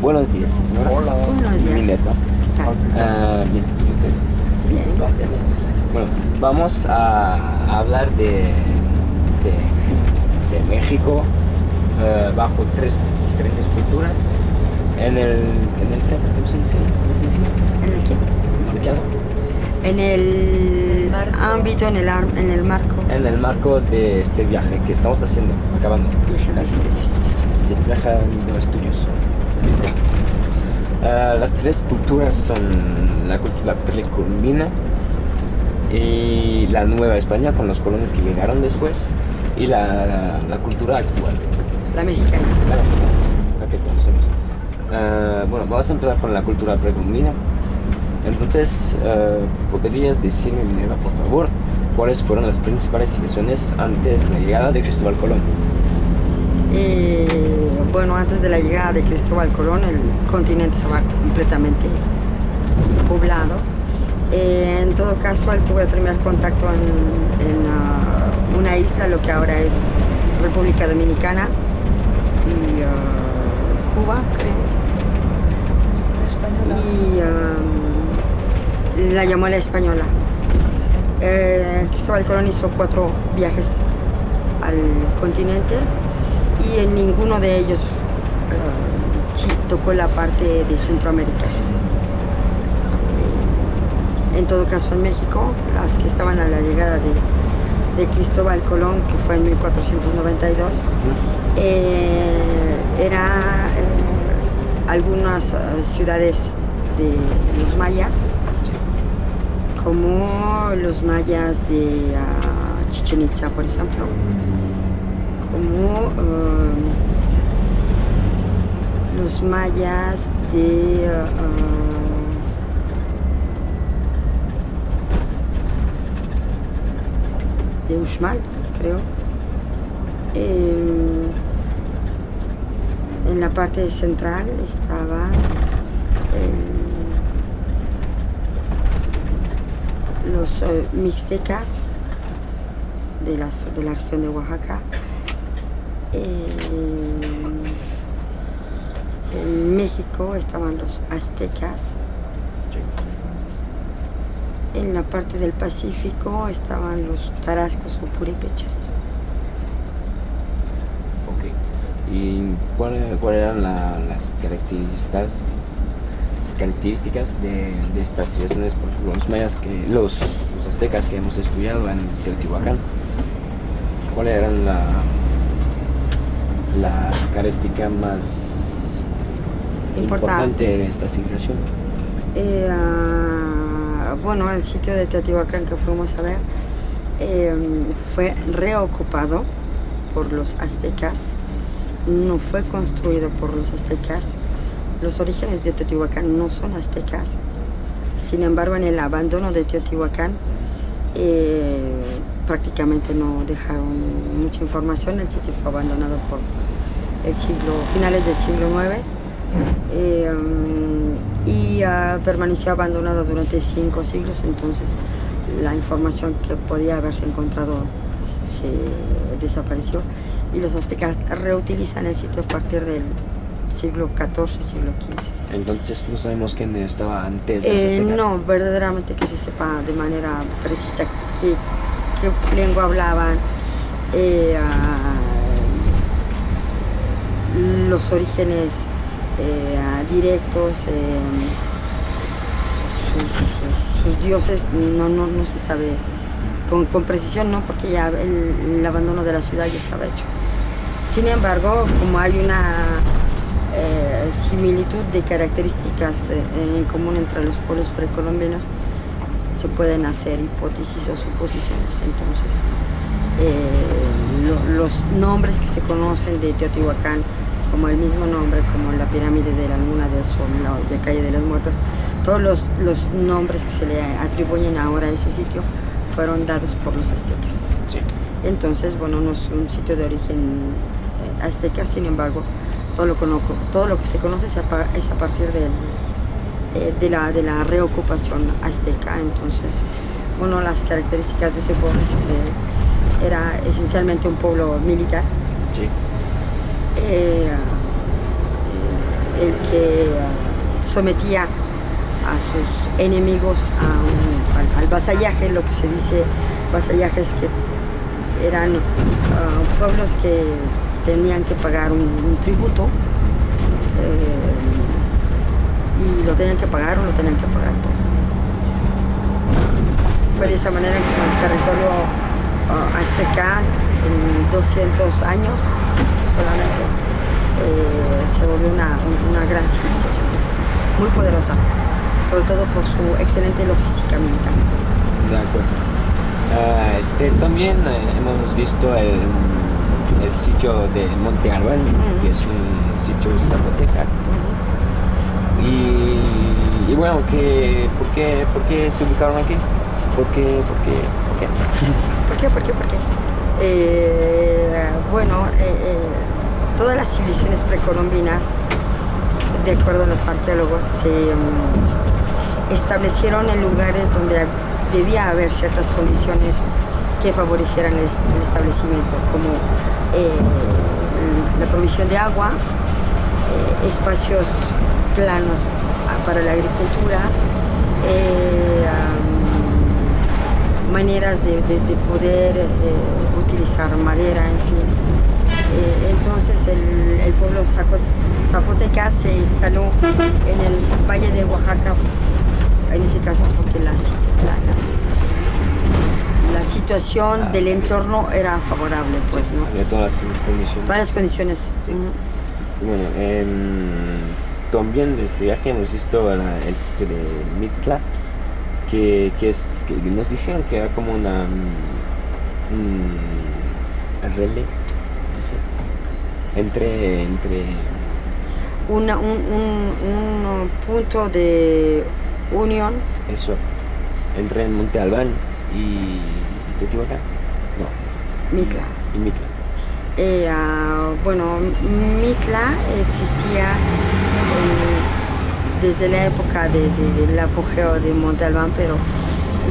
Buenos días, señora. Hola. Buenos días. Minerva. ¿Qué tal? Bien, ¿y usted? Bien, gracias. Bueno, vamos a hablar de México bajo tres diferentes culturas en el ¿cómo se dice? ¿En el qué? Marcado. En el ámbito, en el marco. En el marco de este viaje que estamos haciendo, acabando. Viaje de estudios. Sí, viaje de estudios. Las tres culturas son la cultura precolombina y la Nueva España con los colonos que llegaron después y la cultura actual, La mexicana. la que conocemos. Bueno, vamos a empezar con la cultura precolombina. Entonces, ¿podrías decirme, Minerva, por favor, cuáles fueron las principales civilizaciones antes de la llegada de Cristóbal Colón? Bueno, antes de la llegada de Cristóbal Colón, el continente estaba completamente poblado. En todo caso, él tuvo el primer contacto en una isla, lo que ahora es República Dominicana y Cuba, creo. Y la llamó la Española. Cristóbal Colón hizo 4 viajes al continente y en ninguno de ellos sí tocó la parte de Centroamérica. En todo caso, en México, las que estaban a la llegada de Cristóbal Colón, que fue en 1492, eran algunas ciudades de los mayas, como los mayas de Chichén Itzá, por ejemplo, como los mayas de Uxmal, creo. En la parte central estaba los mixtecas de la región de Oaxaca. En México estaban los aztecas. En la parte del Pacífico estaban los tarascos o purépechas. Ok. ¿Y cuáles eran las características de estas civilizaciones? Por ejemplo, los mayas, los aztecas que hemos estudiado en Teotihuacán, ¿cuáles eran la característica más importante de esta civilización? Bueno, el sitio de Teotihuacán que fuimos a ver fue reocupado por los aztecas, no fue construido por los aztecas. Los orígenes de Teotihuacán no son aztecas. Sin embargo, en el abandono de Teotihuacán prácticamente no dejaron mucha información. El sitio fue abandonado por finales del siglo IX. Y permaneció abandonado durante 5 siglos, entonces la información que podía haberse encontrado se desapareció y los aztecas reutilizan el sitio a partir del siglo XIV, siglo XV. Entonces no sabemos quién estaba antes de los aztecas. No, verdaderamente que se sepa de manera precisa qué lengua hablaban, los orígenes directos, sus dioses, no se sabe con precisión, no, porque ya el abandono de la ciudad ya estaba hecho. Sin embargo, como hay una similitud de características en común entre los pueblos precolombinos, se pueden hacer hipótesis o suposiciones. Entonces, los nombres que se conocen de Teotihuacán, como el mismo nombre, como la pirámide de la Luna del Sol, la calle de los Muertos, todos los nombres que se le atribuyen ahora a ese sitio fueron dados por los aztecas. Sí. Entonces, bueno, no es un sitio de origen azteca, sin embargo, todo lo que se conoce es a partir de la reocupación azteca. Entonces, bueno, las características de ese pueblo era esencialmente un pueblo militar. Sí. el que sometía a sus enemigos al vasallaje, lo que se dice vasallajes, que eran pueblos que tenían que pagar un tributo, y lo tenían que pagar o lo tenían que pagar, pues. Fue de esa manera que el territorio azteca en 200 años solamente se volvió una gran civilización, muy poderosa, sobre todo por su excelente logística militar. De acuerdo. También hemos visto el sitio de Monte Albán, que es un sitio zapoteca. Y bueno, ¿por qué se ubicaron aquí? ¿Por qué? Bueno, todas las civilizaciones precolombinas, de acuerdo a los arqueólogos, se establecieron en lugares donde debía haber ciertas condiciones que favorecieran el establecimiento, como la provisión de agua, espacios planos para la agricultura, maneras de poder utilizar madera, en fin. Entonces el pueblo zapoteca se instaló en el valle de Oaxaca, en ese caso porque la situación del entorno era favorable, pues, ¿no? Había todas las condiciones. Todas las condiciones. Sí. Bueno, también ya que hemos visto el sitio de Mitla, que nos dijeron que era como un relé, dice, entre un punto de unión. Eso, entre Monte Albán y Teotihuacán. No. Mitla. Y Mitla. Bueno, Mitla existía desde la época del apogeo de Monte Albán, pero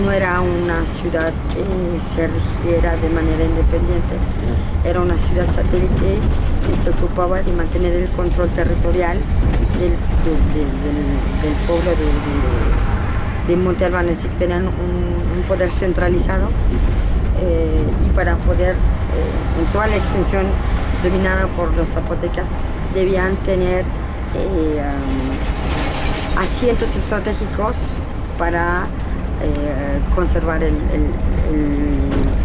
no era una ciudad que se rigiera de manera independiente. Era una ciudad satélite que se ocupaba de mantener el control territorial del pueblo de Monte Albán, es decir, que tenían un poder centralizado, y para poder, en toda la extensión dominada por los zapotecas, debían tener asientos estratégicos para conservar el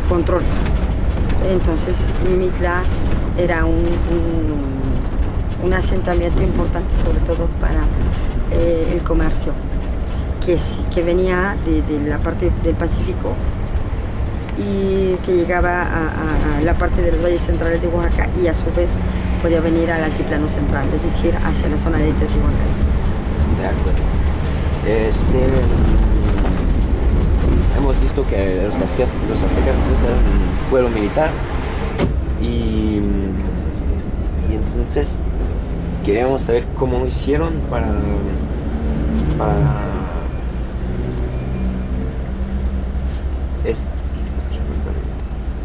control. Entonces Mitla era un asentamiento importante, sobre todo para el comercio, que venía de la parte del Pacífico y que llegaba a la parte de los valles centrales de Oaxaca, y a su vez podía venir al altiplano central, es decir, hacia la zona de Teotihuacán. De acuerdo. Hemos visto que los aztecas usan un pueblo militar, y entonces queríamos saber cómo hicieron para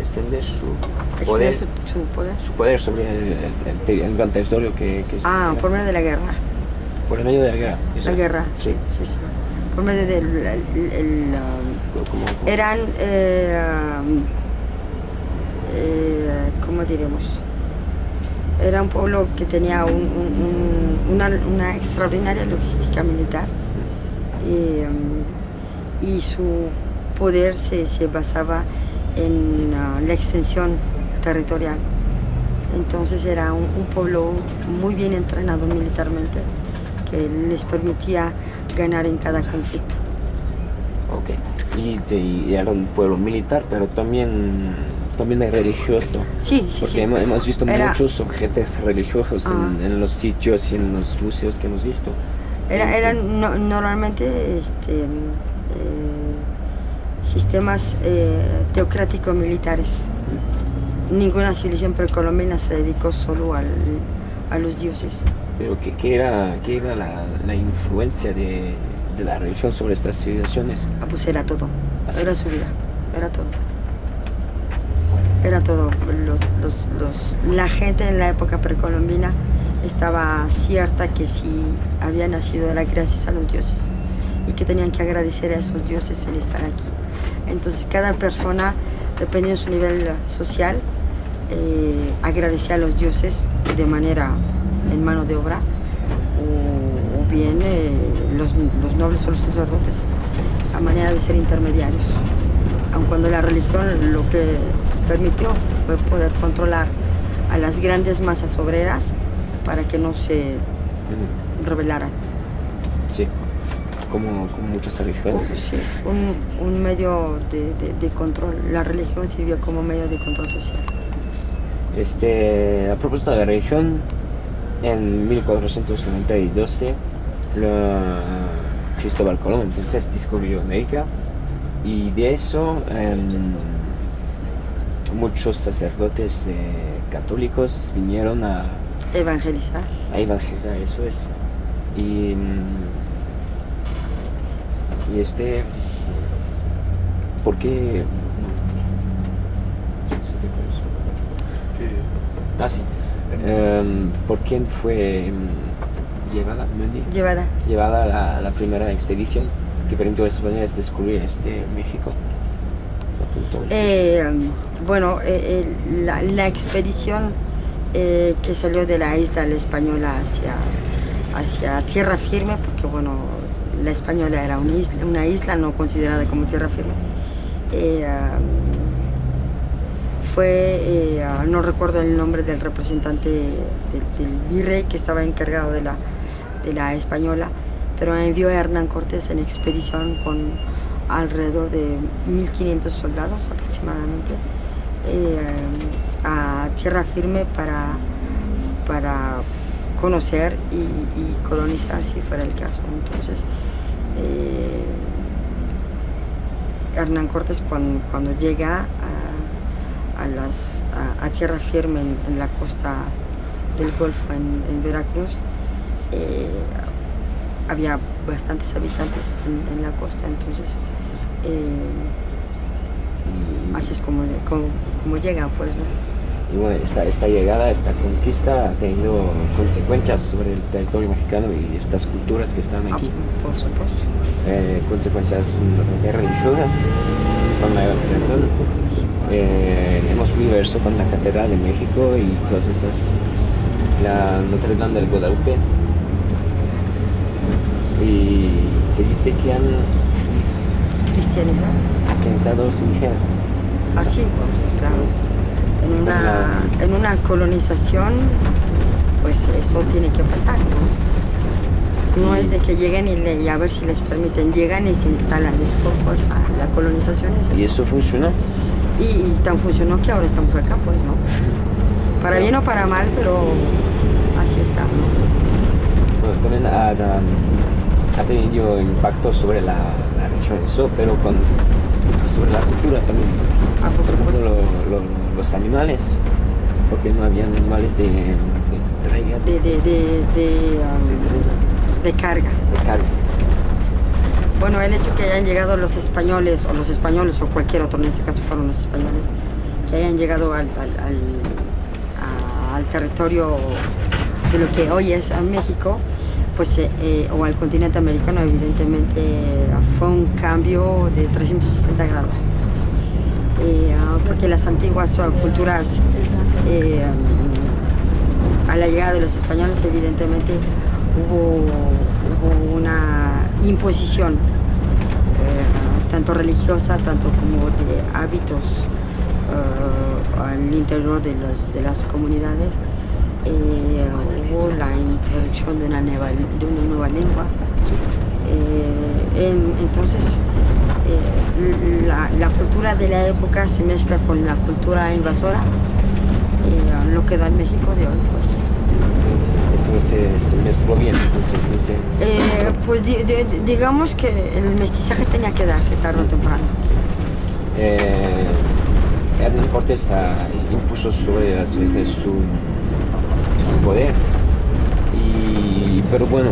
extender su poder sobre el gran territorio que por medio de la guerra. Por medio de la guerra. La guerra, sí. Por medio del ¿Cómo? eran, ¿cómo diremos? Era un pueblo que tenía una extraordinaria logística militar, y su poder se basaba en la extensión territorial. Entonces era un pueblo muy bien entrenado militarmente, que les permitía ganar en cada conflicto. Ok. Y era un pueblo militar, pero también religioso. Sí. Porque hemos visto muchos objetos religiosos en los sitios y en los museos que hemos visto. Eran normalmente sistemas teocráticos militares. Ninguna civilización precolombina se dedicó solo a los dioses. Pero ¿qué era la influencia de la religión sobre estas civilizaciones? Pues era todo. ¿Así? Era su vida. Era todo. La gente en la época precolombina estaba cierta que sí había nacido era gracias a los dioses y que tenían que agradecer a esos dioses el estar aquí. Entonces cada persona, dependiendo de su nivel social, agradecía a los dioses de manera en mano de obra o bien los nobles o los sacerdotes a manera de ser intermediarios. Aun cuando la religión lo que permitió fue poder controlar a las grandes masas obreras para que no se rebelaran. Sí, como muchas religiones. Sí, un medio de control. La religión sirvió como medio de control social. A propósito de la religión, en 1492 Cristóbal Colón entonces descubrió América y de eso muchos sacerdotes católicos vinieron a evangelizar. Eso es. Y ¿por qué? Ah, sí. ¿Por quién fue llevada la primera expedición que permitió a los españoles descubrir México? Bueno, la expedición que salió de la isla la española hacia tierra firme, porque bueno, la española era una isla no considerada como tierra firme. No recuerdo el nombre del representante del virrey que estaba encargado de la española, pero envió a Hernán Cortés en expedición con alrededor de 1500 soldados aproximadamente a tierra firme para conocer y colonizar si fuera el caso. Entonces Hernán Cortés cuando llega a tierra firme en la costa del Golfo en Veracruz, había bastantes habitantes en la costa, entonces así es como llega, pues, ¿no? Y bueno, esta llegada, esta conquista ha tenido consecuencias sobre el territorio mexicano y estas culturas que están aquí. Por supuesto. Consecuencias religiosas con la evangelización. Hemos podido ver eso con la Catedral de México y todas estas, la Notre Dame del Guadalupe. Y se dice que han cristianizado los indígenas. Ah, sí, pues, claro. En una colonización, pues eso tiene que pasar, ¿no? No es de que lleguen y a ver si les permiten, llegan y se instalan, es por fuerza, la colonización es eso. ¿Y eso funcionó? Y tan funcionó que ahora estamos acá, pues, ¿no? Para bien o para mal, pero así está, ¿no? Bueno, también ha tenido impacto sobre la religión, eso, pero sobre la cultura también. Por supuesto. Los animales, porque no había animales de carga. Bueno, el hecho que hayan llegado los españoles o cualquier otro, en este caso fueron los españoles, que hayan llegado al territorio de lo que hoy es México, pues, o al continente americano, evidentemente fue un cambio de 360 grados. Porque las antiguas culturas, a la llegada de los españoles, evidentemente hubo una imposición, tanto religiosa, tanto como de hábitos al interior de las comunidades. Hubo la introducción de una nueva lengua. Entonces, la cultura de la época se mezcla con la cultura invasora, lo que da el México de hoy, pues. Esto se mezcló bien, entonces no sé. Pues digamos que el mestizaje tenía que darse tarde o temprano. Sí. Hernán Cortés impuso sobre las veces su poder, pero bueno,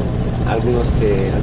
algunos